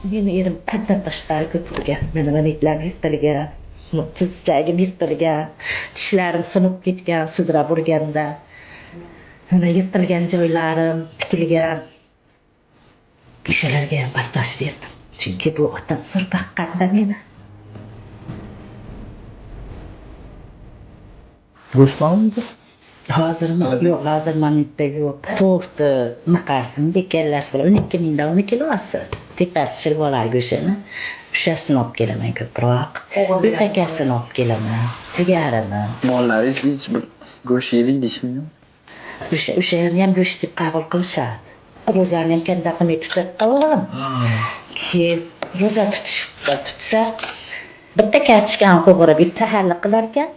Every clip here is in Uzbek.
Meni erim haddan tashqari ko'p bo'lgan. Meni maniklar yirtilgan, tizchagim yirtilgan, tishlarim sinib ketgan, sudrab urganda. Mana yirtilgan joylarim tikilgan. O'shalarga ham bardosh berdim. Chunki bu otam zo'r baqqanda meni. Go'shtmanmi? Hozirmi? Yo'q, hozir mamnitda yo'q. To'g'ri, maqasim bekallasi bilan 12 mingdan 10 kilosi. Tepasi shirvolar go'shini. O'shasini olib kelaman ko'proq. Bo'takasini olib kelaman. Jigarini. Mollaringiz hech bir go'sht yeylik deyishmi? O'shani ham go'sht deb qabul qilishadi. Ro'zani ham katta qilmay tutib qo'ygan. Keyin ro'za tutsa bitta kartoshkani qo'g'irib bitta tahalli qilar ekan.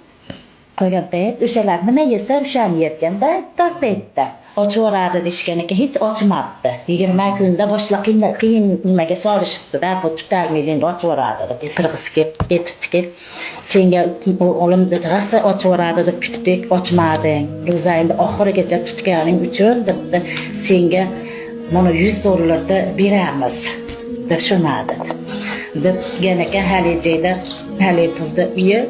Qo'ygan payt o'shalar nima yesa o'shani yerganda tor paytda ochib yuboradi deyishgan ekan, hech ochmabdi. 20 kunda boshqa qiyin nimaga solishibdi, darhol tutolmaydi, endi ochib yuboradi deb qirg'iz ketibdi. Senga o'limda rosa ochib yuboradi deb kutdik, ochmading. Ro'zangni oxirigacha tutganing uchun debdi, senga mana $100 beramiz deb shunadi. Deb yana ekan haliyada hali pulda uyi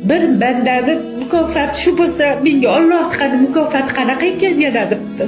bir bandani mukofot shu bo'lsa, menga Alloh qani mukofot qanaqa ekan yana debdi.